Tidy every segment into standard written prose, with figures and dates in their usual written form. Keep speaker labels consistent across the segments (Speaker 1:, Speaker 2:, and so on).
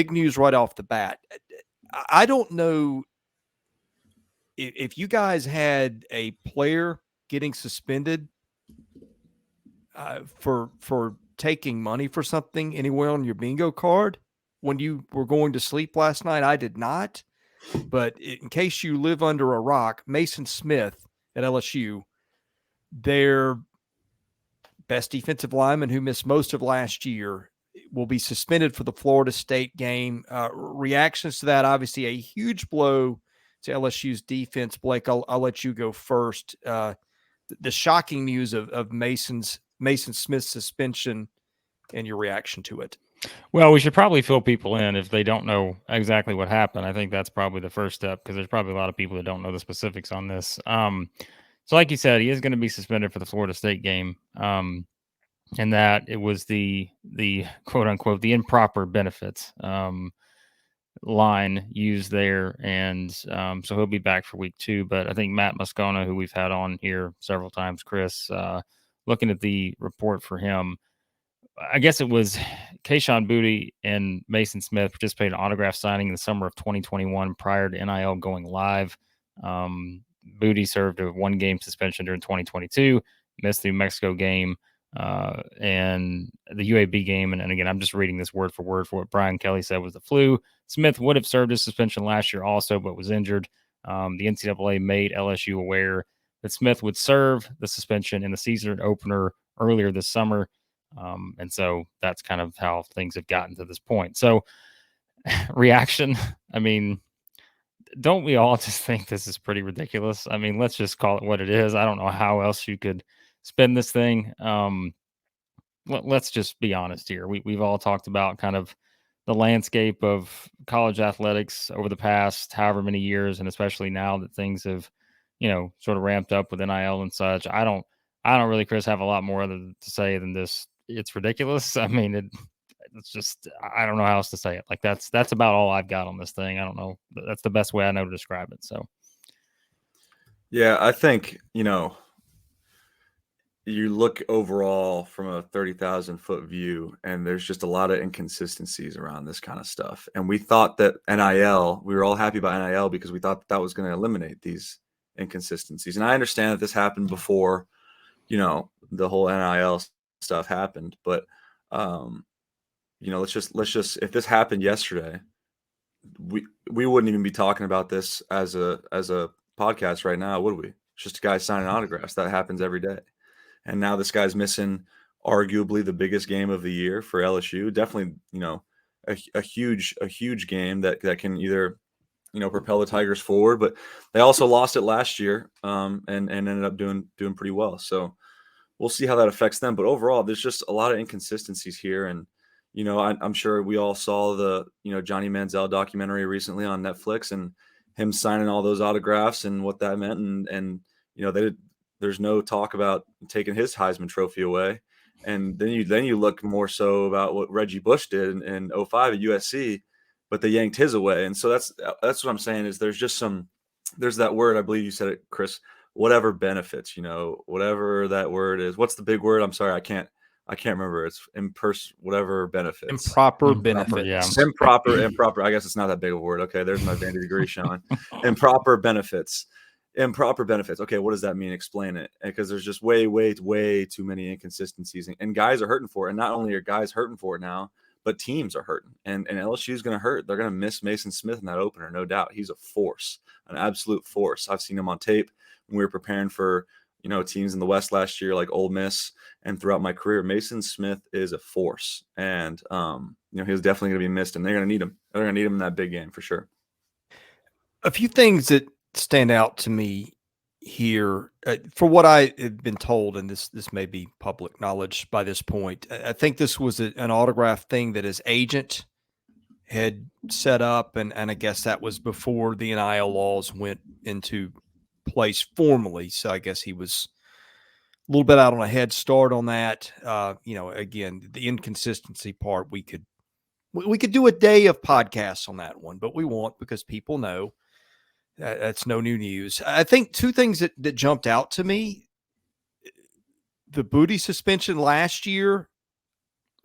Speaker 1: big news right off the bat. I don't know if you guys had a player getting suspended for taking money for something anywhere on your bingo card when you were going to sleep last night. I did not. But in case you live under a rock, Maason Smith at LSU, their best defensive lineman who missed most of last year, will be suspended for the Florida State game. Reactions to that, obviously a huge blow to LSU's defense. Blake, I'll let you go first. The shocking news of Maason Smith's suspension and your reaction to it.
Speaker 2: Well, we should probably fill people in if they don't know exactly what happened. I think that's probably the first step because there's probably a lot of people that don't know the specifics on this. So like you said, he is going to be suspended for the Florida State game. And that it was the quote unquote, the improper benefits line used there. And so he'll be back for week 2. But I think Matt Moscona, who we've had on here several times, Chris, looking at the report for him, I guess it was Kayshon Boutte and Maason Smith participated in autograph signing in the summer of 2021 prior to NIL going live. Boutte served a 1-game suspension during 2022, missed the New Mexico game and the UAB game. And again, I'm just reading this word for word for what Brian Kelly said was the flu. Smith would have served his suspension last year also, but was injured. The NCAA made LSU aware that Smith would serve the suspension in the season opener earlier this summer. And so that's kind of how things have gotten to this point. So reaction, I mean, don't we all just think this is pretty ridiculous? I mean, let's just call it what it is. I don't know how else you could spin this thing. Let's just be honest here. We've all talked about kind of the landscape of college athletics over the past however many years, and especially now that things have, sort of ramped up with NIL and such. I don't really, Chris, have a lot more to say than this. It's ridiculous. I mean, it's just, I don't know how else to say it. Like that's about all I've got on this thing. I don't know. That's the best way I know to describe it. So,
Speaker 3: yeah, I think, you look overall from a 30,000-foot view, and there's just a lot of inconsistencies around this kind of stuff. And we thought that we were all happy about NIL because we thought that was going to eliminate these inconsistencies. And I understand that this happened before, the whole NIL stuff happened, but let's just if this happened yesterday, we wouldn't even be talking about this as a podcast right now, would we? It's just a guy signing autographs. That happens every day. And now this guy's missing arguably the biggest game of the year for LSU. Definitely, a huge game that can either propel the Tigers forward, but they also lost it last year and ended up doing pretty well. So we'll see how that affects them. But overall, there's just a lot of inconsistencies here. And, I'm sure we all saw the, Johnny Manziel documentary recently on Netflix and him signing all those autographs and what that meant. And there's no talk about taking his Heisman Trophy away. And then you look more so about what Reggie Bush did in 05 at USC, but they yanked his away. And so that's what I'm saying is there's that word, I believe you said it, Chris, whatever benefits, whatever that word is. What's the big word? I'm sorry, I can't remember. It's whatever benefits.
Speaker 1: Improper benefits.
Speaker 2: Yeah.
Speaker 3: Improper. I guess it's not that big of a word. Okay, there's my vanity degree, Sean. Improper benefits. Okay, what does that mean? Explain it. Because there's just way too many inconsistencies, and guys are hurting for it. And not only are guys hurting for it now, but teams are hurting. And LSU is going to hurt. They're going to miss Maason Smith in that opener, no doubt. He's a force, an absolute force. I've seen him on tape when we were preparing for teams in the West last year, like Ole Miss, and throughout my career. Maason Smith is a force, and he's definitely going to be missed, and they're going to need him. They're going to need him in that big game for sure.
Speaker 1: A few things that stand out to me here, for what I have been told, and this may be public knowledge by this point. I think this was an autograph thing that his agent had set up, and I guess that was before the NIL laws went into place formally. So I guess he was a little bit out on a head start on that. Again, the inconsistency part, we could do a day of podcasts on that one, but we won't because people know. That's no new news. I think two things that jumped out to me: the Boutte suspension last year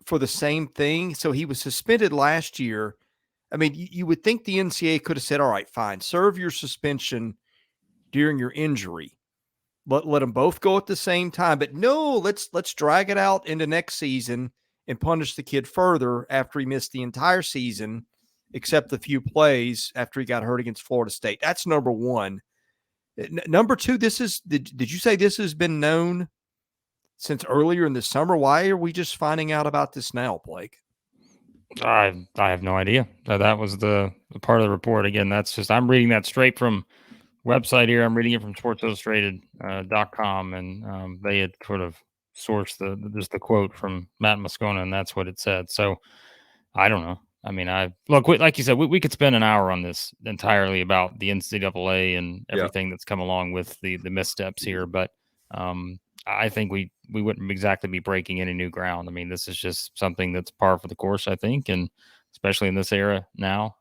Speaker 1: for the same thing. So he was suspended last year I mean, you would think the NCAA could have said, all right, fine, serve your suspension during your injury. Let them both go at the same time. But no, let's drag it out into next season and punish the kid further after he missed the entire season, except the few plays after he got hurt against Florida State. That's number one. Number two, did you say this has been known since earlier in the summer? Why are we just finding out about this now, Blake?
Speaker 2: I have no idea. That was the part of the report. Again, that's just, I'm reading that straight from website here. I'm reading it from sportsillustrated.com, and they had sort of sourced the quote from Matt Moscona, and that's what it said. So I don't know. I mean, like you said, we could spend an hour on this entirely about the NCAA and everything that's come along with the missteps here, but I think we wouldn't exactly be breaking any new ground. I mean, this is just something that's par for the course, I think, and especially in this era now.